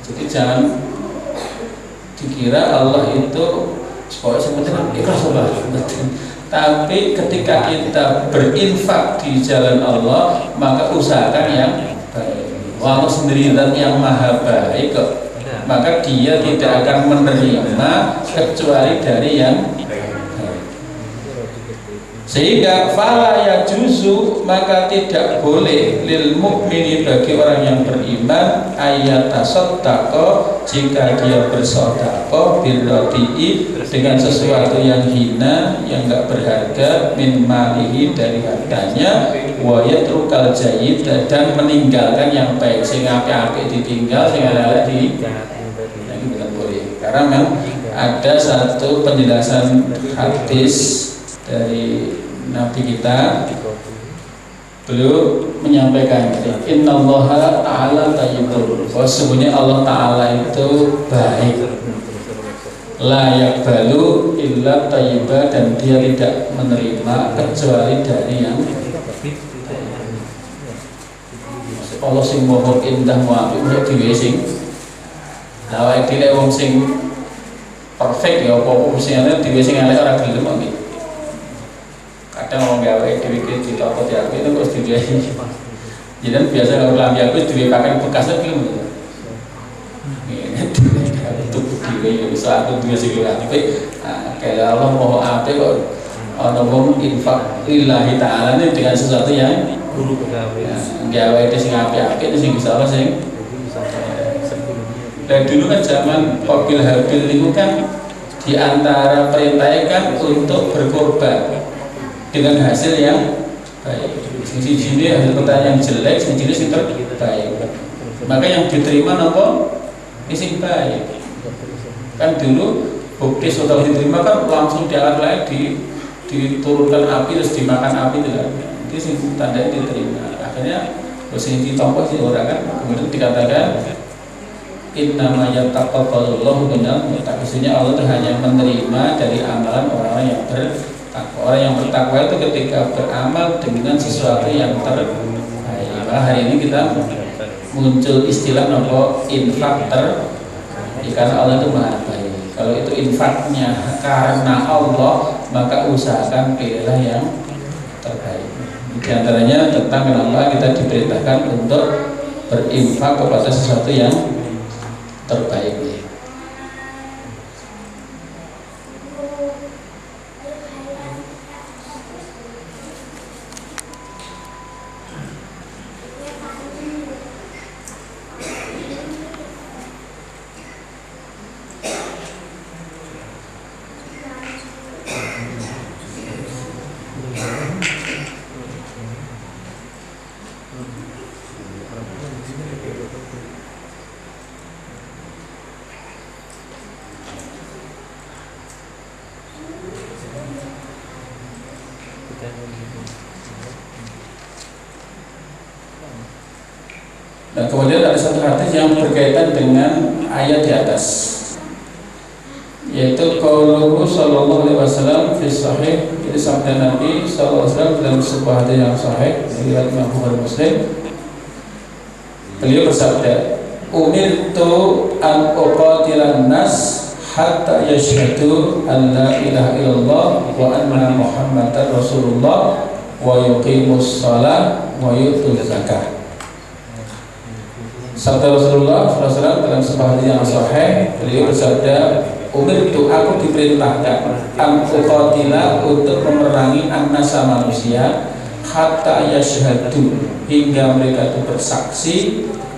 Jadi jangan dikira Allah itu pokoknya sebenarnya ikhlas Allah. Tapi ketika kita berinfak di jalan Allah, maka usahakan yang baik. Allah sendiri dan yang maha baik kok, maka dia tidak akan menerima kecuali dari yang baik. Sehingga fala yajuzu, maka tidak boleh lil mukmini, bagi orang yang beriman, ayat tasaddaqa, jika dia bersedekah birradi'i, dengan sesuatu yang hina, yang enggak berharga, min malihi, dari hartanya, wa yatrukal jayyid, dan meninggalkan yang baik. Sing apik-apik ditinggal, sing elek di tidak boleh. Karena memang ada satu penjelasan hadis dari Nabi kita, beliau menyampaikan, innallaha ta'ala tayyibun, sesungguhnya Allah Ta'ala itu baik, la yaqbalu illa tayyiba, dan dia tidak menerima kecuali dari yang Allah sing moho indah muapik dhewe sing lawak dhewe wong sing perfect ya apa-apa sing ana dhewe sing elek ora gelem kok. Kadang orang gawe dhewe iki ditoko diaku itu kok dhewe. Jadi biasa kalau lambi aku dhewe pakai bekasnya film gitu. Itu dhewe ya bisa aku dhewe sing apik. Kayak Allah mau apik kok ana wong infak lillahi ta'ala ini dengan sesuatu yang buruk gawe itu sing apik-apik sing bisa Allah sing. Dan dulu kan zaman Qabil Habil itu kan diantara perintahnya kan untuk berkorban dengan hasil yang baik. Sisi sini hasil pertanyaan yang jelek, sisi sini terbaik. Maka yang diterima nopo isi baik. Kan dulu bukti sudah diterima kan langsung diangkat lagi, diturunkan api terus dimakan api itu kan. Itu sih tandanya diterima. Akhirnya posisi ditompo sih orang kan. Kemudian dikatakan innama yataqabbalullahu minal muttaqin. Allah itu hanya menerima dari amalan orang-orang yang bertakwa. Orang yang bertakwa itu ketika beramal dengan sesuatu yang terbaik. Maka hari ini kita muncul istilah nopo infak karena Allah itu maha baik. Kalau itu infaknya karena Allah, maka usahakan pilihlah yang terbaik. Di antaranya tentang kenapa kita diperintahkan untuk berinfak kepada sesuatu yang terbaik. Dan kemudian ada satu hadis yang berkaitan dengan ayat di atas, yaitu qauluhu sallallahu alaihi wasallam fi sahih. Jadi sabda Nabi sallallahu alaihi wasallam dalam sebuah hadis yang sahih riwayat Imam Bukhari Muslim. Beliau bersabda, umirtu an uqatilan nas hatta yashhadu an la ilaha illallah wa anna muhammadar rasulullah wa yuqimus shalah wa yutuz zakah. Sabda Rasulullah SAW dalam sebuah hadis yang sahih, beliau bersabda, umirtu, aku diperintahkan an-uqatila, untuk memerangi an-nasa manusia, hatta yashhadu, hingga mereka itu bersaksi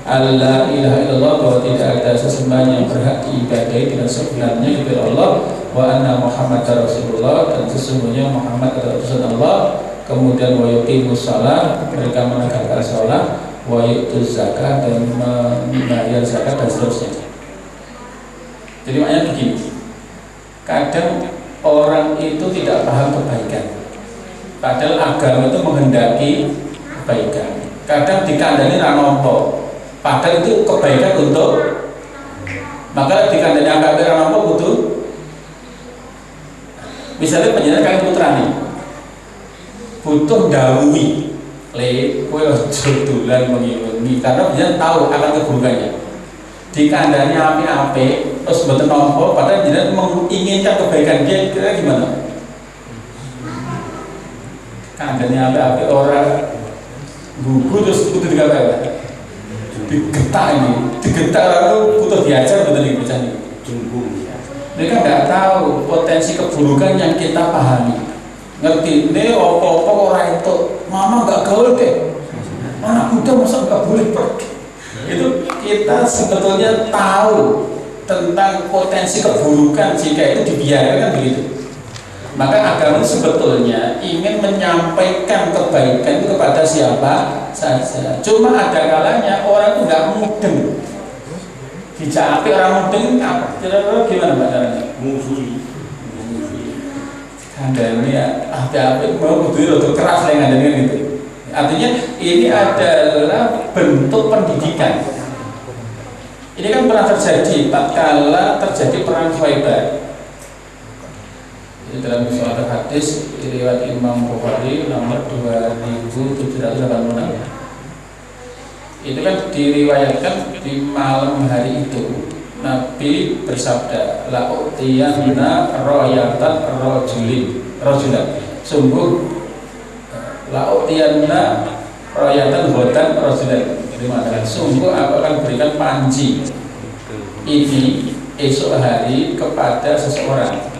alla ilaha illallah, bahwa tidak ada sesembahan yang berhak diibadahi dengan sebenarnya kecuali Allah, wa anna muhammadar rasulullah, dan sesungguhnya Muhammad adalah Rasulullah. Kemudian wa yuqimus shalah, mereka menegakkan salat, wa yu'tuz zakat, dan membayar zakat, dan seterusnya. Jadi maknanya begini, kadang orang itu tidak paham kebaikan, padahal agama itu menghendaki kebaikan. Kadang dikandani ranompo, padahal itu kebaikan untuk, maka dikandani agama ranompo butuh. Misalnya penjelasan putra nih butuh dawuhi le kowe aja dolan mengimungi, karena dia tahu akan keburukannya. dikandani api-api terus mboten nampa padahal jenengan menginginkan kebaikan dia, kira gimana? Kandani api-api orang gugu terus kudu dikatakan digetak ini, digetak lalu butuh diajar betul nih bocah ini. Mereka nggak tahu potensi keburukan yang kita pahami. Ngerti, ini opo-opo orang itu, mama nggak gaul deh, anak muda masa nggak boleh pergi. Itu kita sebetulnya tahu tentang potensi keburukan jika itu dibiarkan begitu. Maka agama sebetulnya ingin menyampaikan kebaikan itu kepada siapa saja. Cuma ada kalanya orang itu nggak mudeng. Dijak api orang mudeng apa? Kira-kira gimana Pak caranya? Musuhi. Kandani ya api-api mau kudu rada keras lah ngandani gitu. Artinya ini adalah bentuk pendidikan. Ini kan pernah terjadi tatkala terjadi perang Khaibar. Dalam suatu hadis riwayat Imam Bukhari nomor 2786 itu kan diriwayatkan di malam hari itu Nabi bersabda la utiyanna rayatan rajulan sungguh la utiyanna rayatan hodan rajulan dimana sungguh aku akan berikan panji ini esok hari kepada seseorang.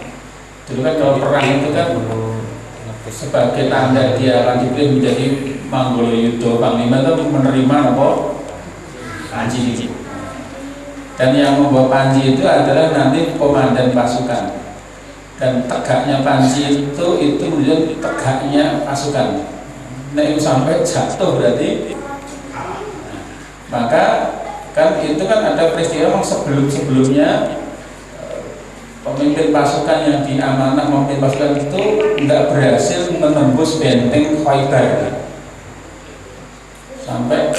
Dulu kan kalau perang itu kan sebagai tanda dia akan dipilih menjadi Manggoliyuda Panglima itu menerima apa? Panji ini. Dan yang membawa panji itu adalah nanti komandan pasukan. Dan tegaknya panji itu menunjukkan tegaknya pasukan. Nah itu sampai jatuh berarti. Maka kan itu kan ada peristiwa yang sebelumnya pemimpin pasukan yang diamanah memimpin pasukan itu tidak berhasil menembus benteng Khaibar sampai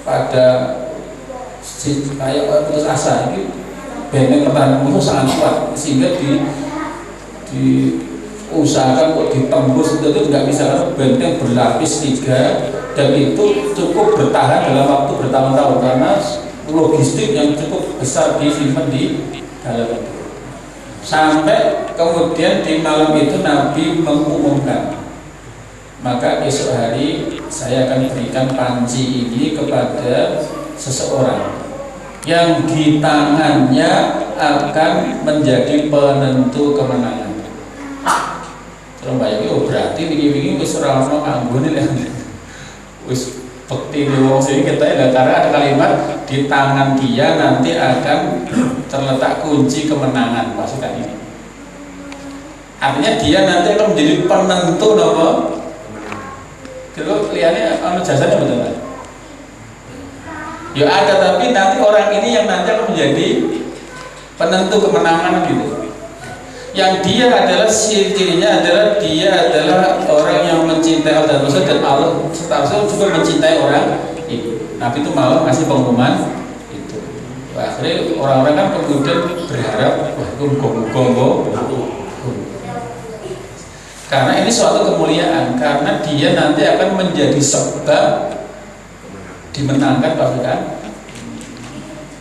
pada kayak putus asa ini benteng pertahanan musuh sangat kuat sehingga diusahakan kok ditembus itu tidak bisa karena benteng berlapis 3 dan itu cukup bertahan dalam waktu bertahun-tahun karena logistik yang cukup besar disimpan di dalam itu. Sampai kemudian di malam itu Nabi mengumumkan, maka esok hari saya akan berikan panji ini kepada seseorang yang di tangannya akan menjadi penentu kemenangan. Terus bayangin, oh berarti begini wis ora ono anggone wis bekti wong sing kita karena ada kalimat di tangan dia nanti akan terletak kunci kemenangan pasukan ini. Artinya dia nanti akan menjadi penentu apa? Kalau lihatnya anu jasanya betul kan? Ya ada, tapi nanti orang ini yang nanti akan menjadi penentu kemenangan gitu. Yang dia adalah cirinya adalah dia adalah orang yang mencintai Allah dan Rasul dan Allah serta Rasul juga mencintai orang itu. Nabi itu malah ngasih pengumuman itu. Akhirnya orang-orang kan kemudian berharap wah gonggo karena ini suatu kemuliaan karena dia nanti akan menjadi sebab dimenangkan pasukan.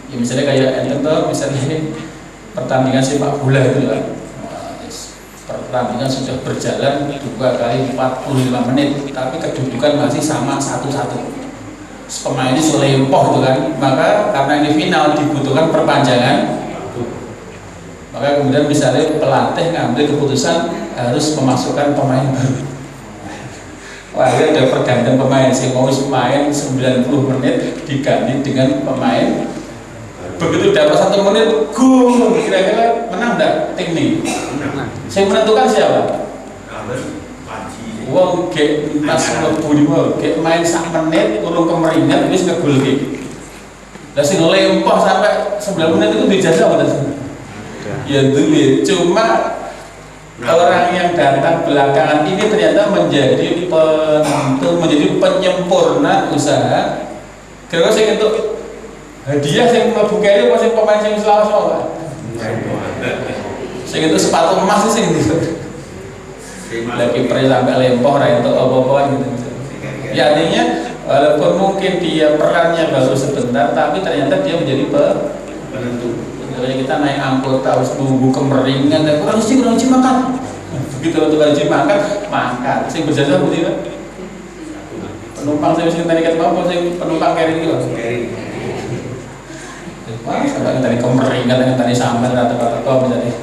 Ya misalnya kayak enten misalnya pertandingan sepak bola itu kan. Pertandingan sudah berjalan 2 kali 45 menit tapi kedudukan masih sama 1-1. Pemain ini selempoh itu kan, maka karena ini final dibutuhkan perpanjangan. Maka kemudian misalnya pelatih ngambil keputusan harus memasukkan pemain baru. Wah, ada pergantian pemain, si mau main 90 menit diganti dengan pemain. Begitu dapat 1 menit, gol, kira-kira menang enggak tim ini? Saya menentukan siapa? Wong ke pas mlebu di bawah, ke main 1 menit, urung kemeringat, wis ngegol iki. Lah sing lempah sampai 9 menit itu dijajah apa tadi? Ya duit, cuma orang yang datang belakangan ini ternyata menjadi penentu, menjadi penyempurna usaha. Kira-kira sing entuk hadiah sing mlebu kene apa sing pemain sing selawas apa? Sing itu sepatu emas sing itu. Lagi pre sampai lempor ra entuk apa-apa gitu. Ya artinya Walaupun mungkin dia perannya baru sebentar, tapi ternyata dia menjadi penentu. Contohnya kita naik angkot harus nunggu kemeringan, dan kurang sih makan. Begitu untuk haji makan. Sing berjasa putih kan? Penumpang saya mesti tadi kata apa? Saya penumpang carry gitu. Wah, sampai tadi kemeringan dengan tadi sambar atau misalnya.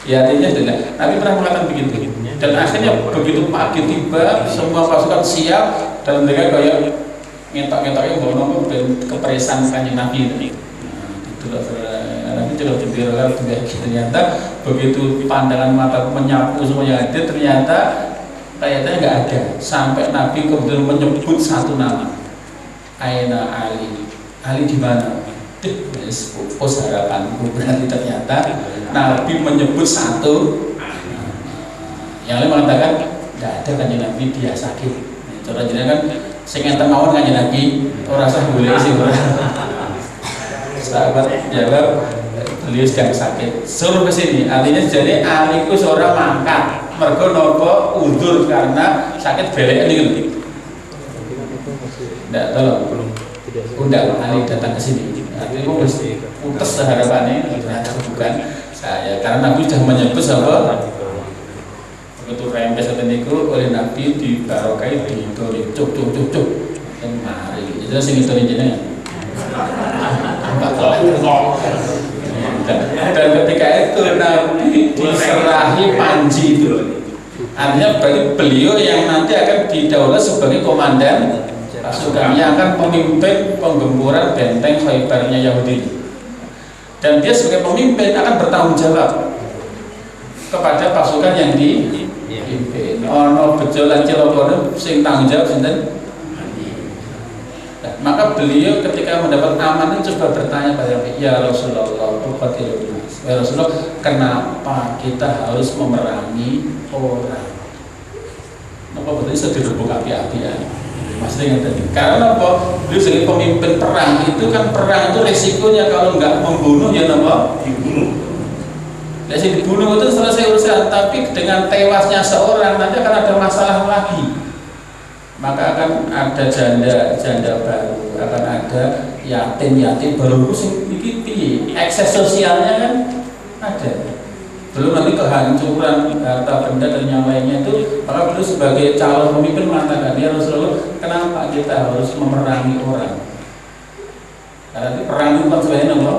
Ya artinya tidak. Nabi pernah mengatakan begitu. Dan akhirnya begitu pagi tiba, semua pasukan siap dan mereka kayak ngetok-ngetoknya bawa nomor dan kepresan kanjeng Nabi itu. Itulah Nabi juga diberikan ternyata begitu pandangan mata menyapu semuanya ada, ternyata kayaknya nggak ada. Sampai Nabi kemudian menyebut satu nama, Aina Ali di mana? Pos harapanku. Berarti ternyata Nabi menyebut satu, yang lain mengatakan tidak ada kanjeng Nabi, dia sakit. Cara jenengan kan sing enten mawon kanjeng Nabi ora usah boleh sih. Sahabat jawab beliau sedang sakit, suruh ke sini. Artinya jadi aliku seorang mangkat mergo nopo udur karena sakit belek niku. Tidak tolong undang Ali datang ke sini. Artinya mesti putus harapannya, ternyata bukan saya, karena Nabi sudah menyebut apa? Begitu rempes niku oleh Nabi di barokai di cuk dan mari. Itu sing itu jenengan. Dan ketika itu Nabi diserahi panji itu. Artinya beliau yang nanti akan didaulat sebagai komandan pasukannya, akan memimpin penggemburan benteng Khaybarnya Yahudi. Dan dia sebagai pemimpin akan bertanggung jawab kepada pasukan yang dipimpin. Ono bejo lan cilokone sing tanggung jawab sinten? Maka beliau ketika mendapat amanah coba bertanya pada Nabi, ya Rasulullah, ya Rasulullah, kenapa kita harus memerangi orang? Kenapa betul bisa direbuk api-apian? Maksudnya tadi, karena apa? Beliau sebagai pemimpin perang itu kan, perang itu resikonya kalau nggak membunuh ya apa? Dibunuh. Jadi dibunuh itu selesai urusan, tapi dengan tewasnya seorang nanti akan ada masalah lagi. Maka akan ada janda baru, akan ada yatim baru. Ini ekses sosialnya kan ada. Belum nanti kehancuran harta benda dan yang lainnya itu. Maka beliau sebagai calon pemimpin mengatakan, ya Rasulullah, kenapa kita harus memerangi orang? Karena perang itu kan sebenarnya apa?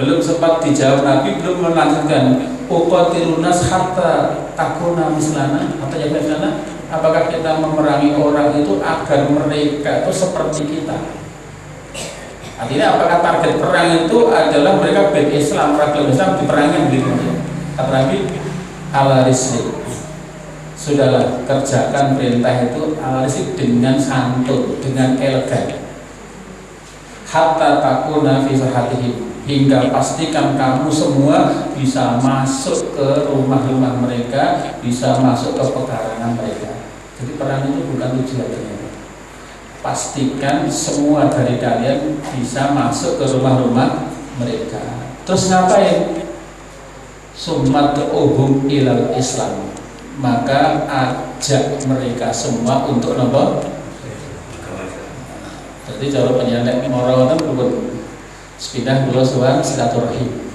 Belum sempat dijawab Nabi, belum melanjutkan uqatilunas hatta takuna mislana, atau yang mislana, apakah kita memerangi orang itu agar mereka itu seperti kita? Artinya apakah target perang itu adalah mereka berislam, ragil Islam diperangi gitu? Kata Nabi, ala risli, sudahlah kerjakan perintah itu ala risli dengan santun, dengan elegan. Hatta takuna fi sahatihim, hingga pastikan kamu semua bisa masuk ke rumah-rumah mereka, bisa masuk ke pekarangan mereka. Jadi perang itu bukan tujuannya. Pastikan semua dari kalian bisa masuk ke rumah-rumah mereka. Terus ngapain? Summad'uhum ilal Islam, maka ajak mereka semua untuk nopo. Jadi cara penyandang morawatan kubur sepindah kula sowan silaturahim.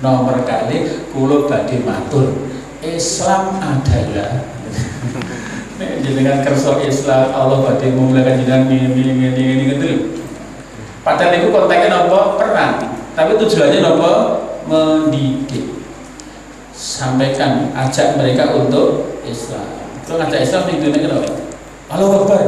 Nomor kali kula badhe matur, Islam adalah nek jenengan kersa Islam, Allah badhe memulakan jenengan ngene gitu. Padahal itu konteksnya napa? Perang. Tapi tujuannya napa? Mendidik. Sampaikan, ajak mereka untuk Islam. Kalau ngajak Islam di dunia kenapa? Allahu Akbar.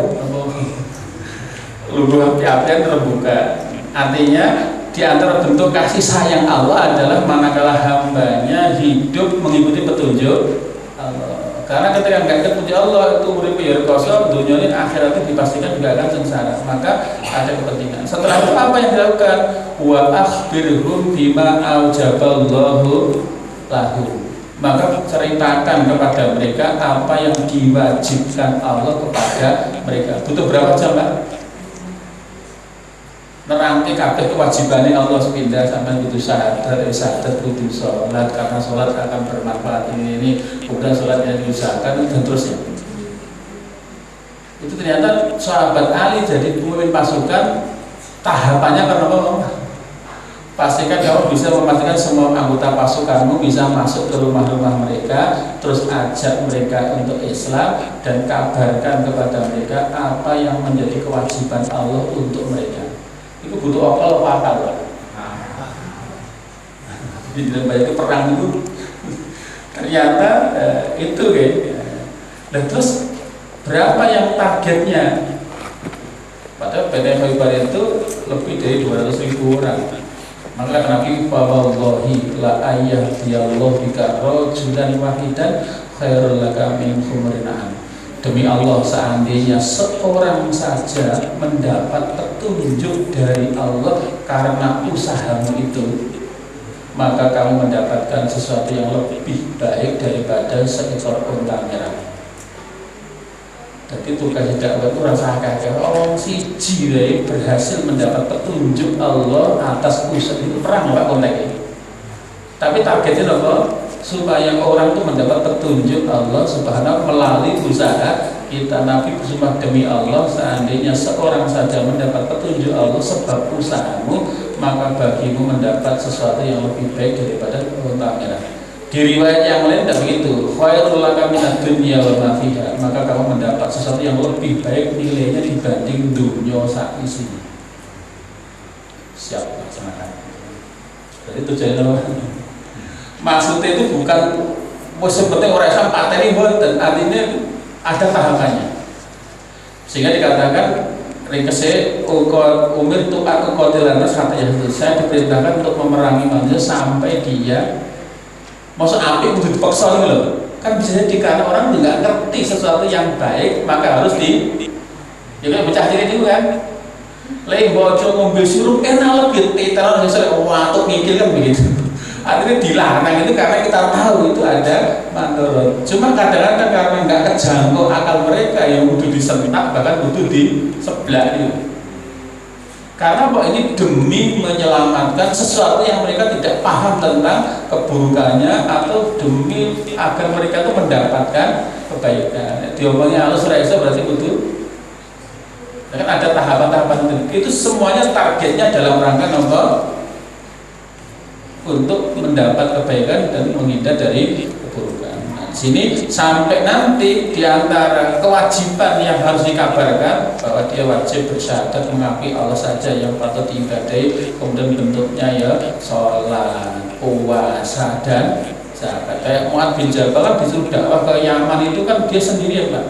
Lugu api-apian terbuka. Artinya di antara bentuk kasih sayang Allah adalah manakala hambanya hidup mengikuti petunjuk Allah. Karena ketika nggak petunjuk Allah itu urip ya rekoso, dunia ini akhiratnya dipastikan juga akan sengsara. Maka ada kepentingan. Setelah itu apa yang dilakukan? Wa akhbirhum bima aujaballahu lahum. Maka ceritakan kepada mereka apa yang diwajibkan Allah kepada mereka. Butuh berapa jam, Pak? Neranti kabeh kewajibannya Allah sepindah sampai butuh syahadat butuh sholat, karena sholat akan bermanfaat ini kemudian sholat yang diusahakan dan terusnya. Itu ternyata sahabat Ali jadi pemimpin pasukan. Tahapannya karena apa? Pastikan kamu bisa memastikan semua anggota pasukanmu bisa masuk ke rumah-rumah mereka, terus ajak mereka untuk Islam dan kabarkan kepada mereka apa yang menjadi kewajiban Allah untuk mereka. Itu butuh akal. Jadi dalam banyak perang itu ternyata itu kan. Dan terus berapa yang targetnya? Padahal PT Khaybar itu lebih dari 200.000 orang. Maka Nabi wallahi la ayyadiyallahu bika rajulan wahidan khairul laka min humurin na'am. Demi Allah, seandainya seorang saja mendapat petunjuk dari Allah karena usahamu itu, maka kamu mendapatkan sesuatu yang lebih baik daripada seekor unta merah. Jadi tugas dakwah itu rasa kakek orang siji berhasil mendapat petunjuk Allah atas usaha itu perang Pak konteks. Tapi targetnya apa? Supaya orang itu mendapat petunjuk Allah Subhanahu melalui usaha kita. Nabi bersumpah demi Allah, seandainya seorang saja mendapat petunjuk Allah sebab usahamu, maka bagimu mendapat sesuatu yang lebih baik daripada unta merah. Di riwayat yang lain tidak begitu. Khairul laka minad dunya wa ma fiha, maka kamu mendapat sesuatu yang lebih baik nilainya dibanding dunia sak isinya. Siap laksanakan. Jadi tujuannya apa? Maksudnya itu bukan seperti orang Islam pateni boten, artinya ada tahapannya. Sehingga dikatakan ringkese umir tu aku qatilan nas kata Yesus, saya diperintahkan untuk memerangi manusia sampai dia maksud api itu dipaksa gitu loh. Kan bisa jadi karena orang nggak ngerti sesuatu yang baik, maka harus ya kan pecah diri itu kan. Lain bocor mobil sirup enak lebih teteran misalnya waktu mikir kan begitu. Artinya dilarang itu karena kita tahu itu ada mandorot. Cuma kadang-kadang karena nggak kejangkau akal mereka yang butuh disentak, bahkan butuh di sebelah itu. Karena apa? Ini demi menyelamatkan sesuatu yang mereka tidak paham tentang keburukannya, atau demi agar mereka itu mendapatkan kebaikan. Diomongnya halus raisa berarti butuh. Kan ada tahapan-tahapan itu semuanya targetnya dalam rangka apa? Untuk mendapat kebaikan dan menghindar dari keburukan. Sini sampai nanti diantara kewajiban yang harus dikabarkan bahwa dia wajib bersyahadat mengakui Allah saja yang patut diibadahi, kemudian bentuknya ya sholat, puasa dan zakat. Kayak Mu'adz bin Jabal kan disuruh dakwah ke Yaman itu kan dia sendirian Pak.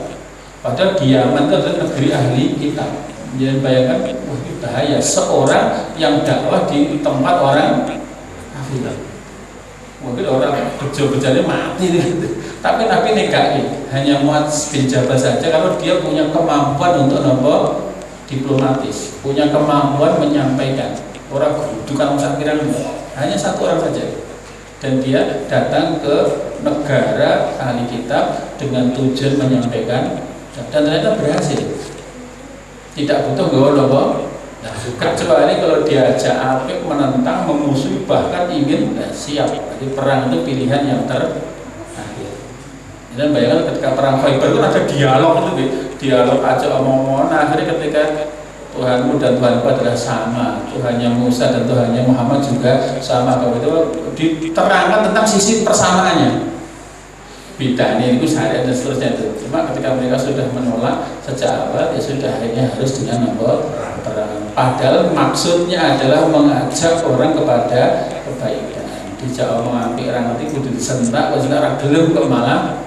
Padahal di Yaman itu adalah negeri ahli kitab. Jangan bayangkan, wah ini bahaya seorang yang dakwah di tempat orang kafir. Mungkin orang bejo-bejonya mati gitu. Tapi Nabi negain, hanya Mu'adz bin Jabal saja kalau dia punya kemampuan untuk diplomatis, punya kemampuan menyampaikan. Orang tukang sakiran hanya satu orang saja, dan dia datang ke negara ahli kitab dengan tujuan menyampaikan, dan ternyata berhasil. Tidak butuh gawa Nah, kecuali kalau diajak apik menentang, memusuhi, bahkan ingin siap. Jadi perang itu pilihan yang terakhir. Dan bayangkan ketika perang Khaybar itu ada dialog itu, dialog aja omong-omongan. Akhirnya ketika Tuhanmu dan Tuhanku adalah sama, Tuhannya Musa dan Tuhannya Muhammad juga sama, kalau itu diterangkan tentang sisi persamaannya. Bedanya itu syariat dan seterusnya itu. Cuma ketika mereka sudah menolak sejak awal, ya sudah akhirnya harus dengan perang. Padahal maksudnya adalah mengajak orang kepada kebaikan. Dijak omong apik orang nanti kudu disentak, kalau sekarang belum kok malah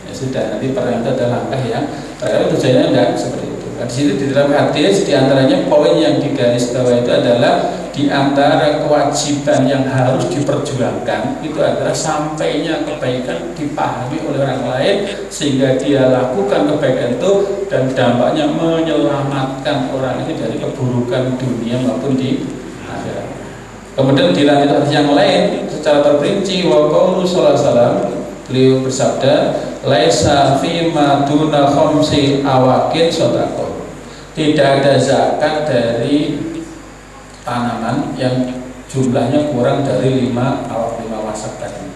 ya sudah, nanti perang itu adalah langkah yang padahal tujuannya enggak seperti itu. Nah, di sini di dalam hadis diantaranya poin yang digaris bawah itu adalah diantara kewajiban yang harus diperjuangkan itu adalah sampainya kebaikan dipahami oleh orang lain sehingga dia lakukan kebaikan itu dan dampaknya menyelamatkan orang itu dari keburukan dunia maupun di akhirat. Kemudian di lanjut hadis yang lain secara terperinci wa qaulu sallallahu alaihi wasallam, beliau bersabda, laisa fi ma duna khamsi awakin shadaqah. Tidak ada zakat dari tanaman yang jumlahnya kurang dari 5 wasak tadi.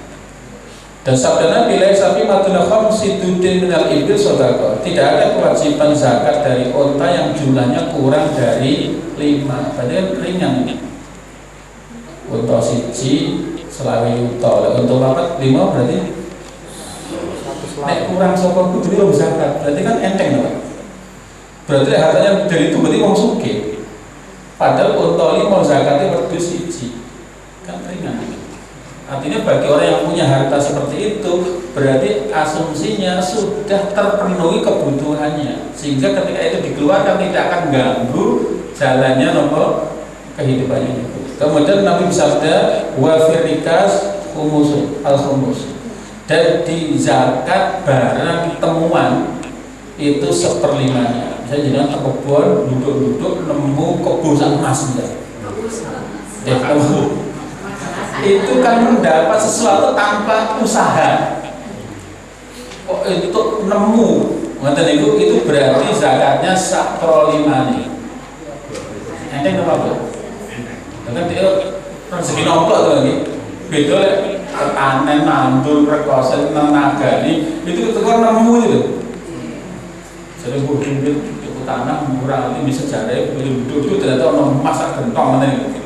Dan sabda Nabi laisa fi matuna khamsi tudin minal ibil sedekah. Tidak ada kewajiban zakat dari unta yang jumlahnya kurang dari 5. Berarti kan ringan. Unta siji selawe yuta. Unta papat 5 berarti nek kurang saka kudu wong zakat. Berarti kan enteng to. Berarti hartanya dari itu berarti wong sugih. Padahal unta 5 zakatnya wedhus siji. Kan ringan. Artinya bagi orang yang punya harta seperti itu berarti asumsinya sudah terpenuhi kebutuhannya, sehingga ketika itu dikeluarkan tidak akan ganggu jalannya nopo kehidupannya. Kemudian Nabi bersabda wa firrikas khumusun al-khumus, dan di zakat barang temuan itu 1/5-nya. Misalnya jangan ke kebun duduk-duduk nemu kebun emas itu kan mendapat sesuatu tanpa usaha. Kok itu nemu, ngoten itu berarti zakatnya 1/5. Enteng apa Bu? Dengan dia rezeki nomplok tuh lagi. Beda panen, nandur, rekosen, nenagani itu ketika nemu itu. Jadi bukan itu tanah murah ini bisa jadi duduk ternyata orang masak gentong nanti.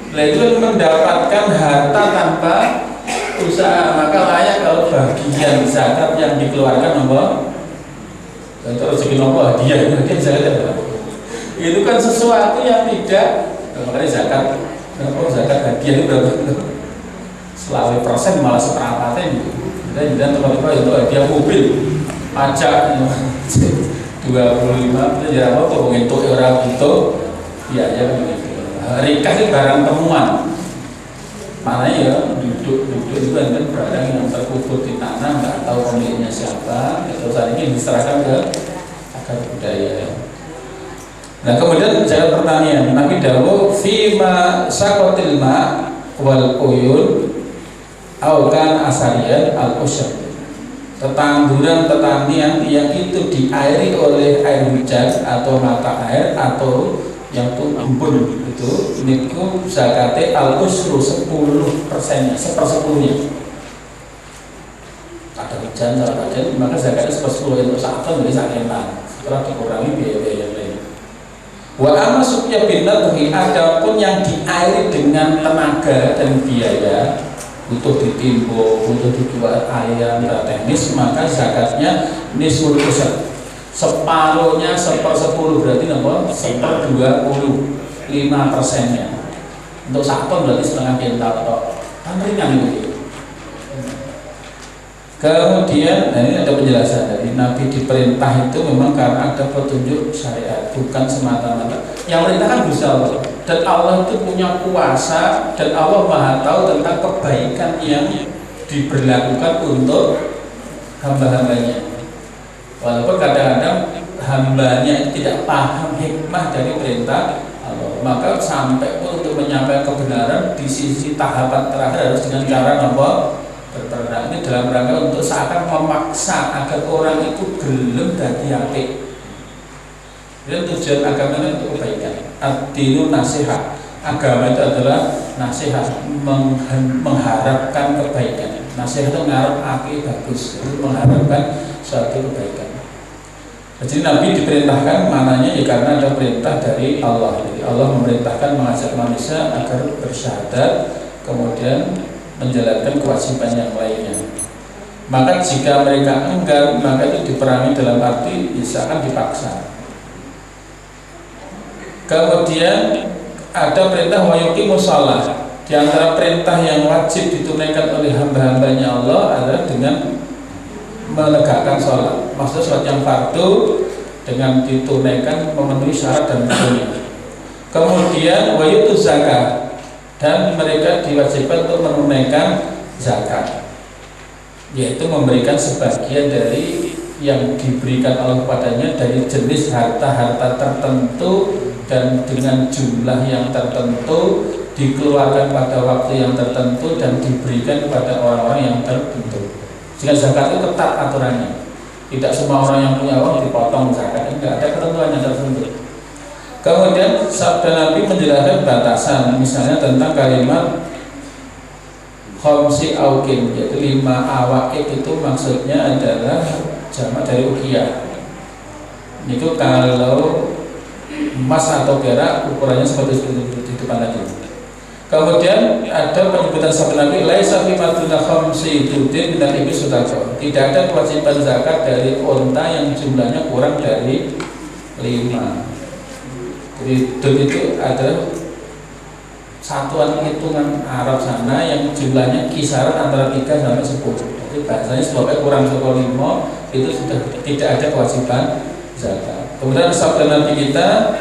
Nah itu mendapatkan harta tanpa usaha, maka layak kalau bagian zakat yang dikeluarkan nomor contoh rezeki nomor hadiah itu zakat apa? Itu kan sesuatu yang tidak, makanya zakat hadiah itu berapa? Selawe persen malah seperempatnya gitu. Kita jangan teman-teman itu hadiah mobil pajak 25 kita jadi apa kok untuk orang itu ya begitu. Rikah itu barang temuan, mana ya duduk itu kan barang yang terkubur di tanah, nggak tahu pemiliknya siapa, terus hari ini diserahkan ke akar budaya. Nah kemudian jalan pertanian, Nabi dawuh fima sakotil ma wal uyun aukan asarian al usyad. Tetanduran pertanian yang itu diairi oleh air hujan atau mata air atau yang tuh embun itu niku zakate al usru 10%-nya, 1/10-nya. Ada hujan, maka zakatnya 1/10 untuk satu dari saketan. Setelah dikurangi biaya-biaya yang lain. Wa amma suqya bin nadhi, adapun yang diairi dengan tenaga dan biaya, butuh ditimbun, butuh dibuat air dan teknis, maka zakatnya nisful usr. Separuhnya 1/10 berarti nomor 1/20, 5%-nya. Untuk 1 ton berarti setengah kintal tok. Kan ringan itu. Kemudian, nah ini ada penjelasan dari Nabi diperintah itu memang karena ada petunjuk syariat, bukan semata-mata. Yang perintah kan Gusti Allah. Dan Allah itu punya kuasa dan Allah Maha tahu tentang kebaikan yang diberlakukan untuk hamba-hambanya. Walaupun kadang-kadang hambanya tidak paham hikmah dari perintah Allah, maka sampai pun untuk menyampaikan kebenaran di sisi tahapan terakhir harus dengan cara berperan. Ini dalam rangka untuk seakan memaksa agar orang itu gelem dadi apik. Dan tujuan agama itu untuk kebaikan. Ad-dinu nasihat. Agama itu adalah nasihat, mengharapkan kebaikan. Nasihat itu ngarep apik bagus, itu mengharapkan suatu kebaikan. Jadi Nabi diperintahkan mananya ya karena ada perintah dari Allah. Jadi Allah memerintahkan mengajak manusia agar bersyahadat, kemudian menjalankan kewajiban yang lainnya. Maka jika mereka enggan, maka itu diperangi dalam arti misalkan dipaksa. Kemudian ada perintah wa yuqimus shalah. Di antara perintah yang wajib ditunaikan oleh hamba-hambanya Allah adalah dengan menegakkan sholat. Maksudnya sholat yang fardu dengan ditunaikan memenuhi syarat dan rukunnya. Kemudian wa yutuz zakat, dan mereka diwajibkan untuk menunaikan zakat, yaitu memberikan sebagian dari yang diberikan Allah padanya dari jenis harta-harta tertentu dan dengan jumlah yang tertentu, dikeluarkan pada waktu yang tertentu dan diberikan kepada orang-orang yang tertentu. Jika zakat itu ketat aturannya, tidak semua orang yang punya uang dipotong zakat, tidak ada ketentuan yang tertentu. Kemudian sabda Nabi menjelaskan batasan, misalnya tentang kalimat khamsi aukin, yaitu 5 awaqit itu maksudnya adalah jamak dari uqiyah. Itu kalau emas atau perak ukurannya seperti itu di depan tadi. Kemudian ada penyebutan sabda Nabi, laisa fi maduna khamsi tudin dan ibi sudaqah. Tidak ada kewajiban zakat dari unta yang jumlahnya kurang dari 5. Jadi dud itu adalah satuan hitungan Arab sana yang jumlahnya kisaran antara 3 sampai 10. Jadi bahasanya sebabnya kurang dari 5 itu sudah tidak ada kewajiban zakat. Kemudian sabda Nabi kita,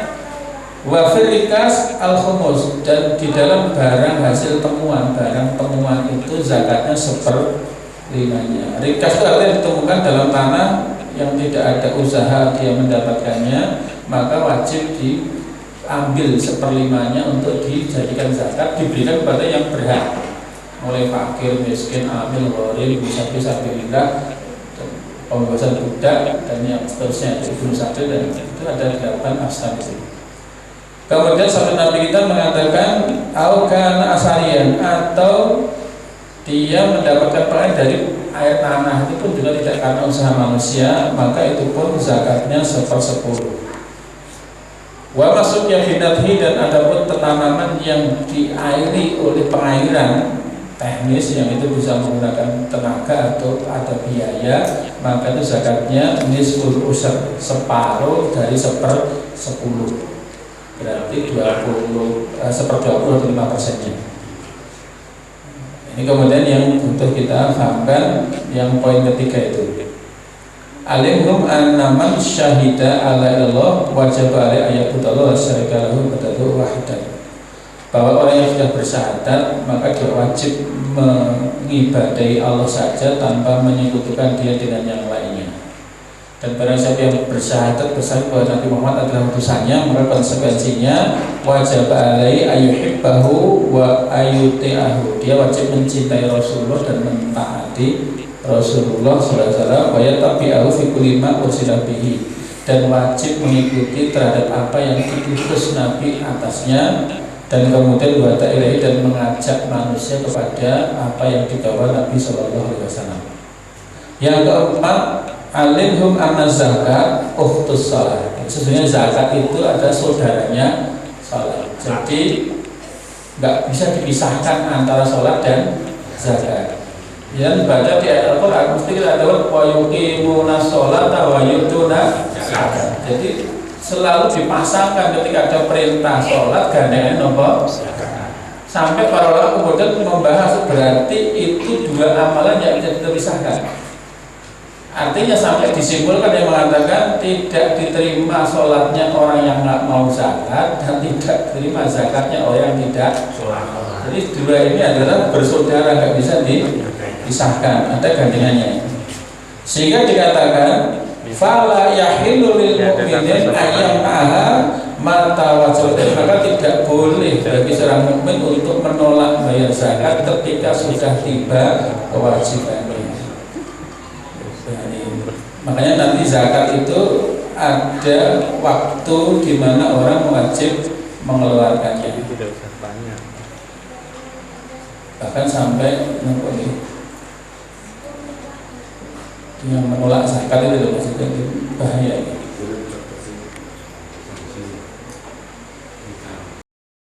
wa fil rikas al khumus, dan di dalam barang hasil temuan, barang temuan itu zakatnya 1/5-nya. Rikas itu artinya ditemukan dalam tanah yang tidak ada usaha dia mendapatkannya, maka wajib diambil 1/5-nya untuk dijadikan zakat, diberikan kepada yang berhak, mulai fakir, miskin, amil, gharim, musafir, sabilillah, pembebasan budak dan yang seterusnya, itu satu, dan itu ada 8 asal itu. Kemudian sabda Nabi kita mengatakan aukan asarian, atau dia mendapatkan panen dari air tanah, itu pun juga tidak karena usaha manusia, maka itu pun zakatnya 1/10. Wa maksudnya binathi, dan adapun tanaman yang diairi oleh pengairan teknis yang itu bisa menggunakan tenaga atau ada biaya, maka itu zakatnya nisful usr, separuh dari 1/10, berarti 1/20 Ini kemudian yang butuh kita pahamkan, yang poin ketiga itu, alimhum annaman syahida ala Allah wajib alai ayatullah syarika lahu batatu wahidan, bahwa orang yang sudah bersyahadat maka dia wajib mengibadahi Allah saja tanpa menyekutukan dia dengan yang lainnya. Dan barang siapa yang bersyahadat bahwa Nabi Muhammad adalah utusannya, maka konsekuensinya wajib alai ayuhibbahu wa ayuti'ahu, dia wajib mencintai Rasulullah dan mentaati Rasulullah SAW, wa yatabi'ahu fi kulli ma ursila bihi, dan wajib mengikuti terhadap apa yang diutus Nabi atasnya, dan kemudian wa ta'ilai, dan mengajak manusia kepada apa yang dibawa Nabi SAW. Yang keempat, alimhum anna zakat ukhtus shalah. Sesungguhnya zakat itu ada saudaranya salat. Jadi nggak bisa dipisahkan antara sholat dan zakat. Yang baca di ayat Al-Quran mesti kita tahu wa yuqimuna sholata wa yutuna zakat. Jadi selalu dipasangkan ketika ada perintah sholat gandengan nomor zakat. Sampai para ulama kemudian membahas berarti itu dua amalan yang bisa dipisahkan. Artinya sampai disimpulkan yang mengatakan tidak diterima sholatnya orang yang nggak mau zakat, dan tidak diterima zakatnya orang yang tidak sholat. Jadi dua ini adalah bersaudara, nggak bisa dipisahkan, ada gandengannya. Sehingga dikatakan fala yahilu lil mu'minin ayyam taha mata wajib, maka tidak boleh bagi seorang mukmin untuk menolak bayar zakat ketika sudah tiba kewajibannya. Makanya nanti zakat itu ada waktu di mana orang wajib mengeluarkannya. Bahkan sampai yang menolak zakat itu maksudnya bahaya.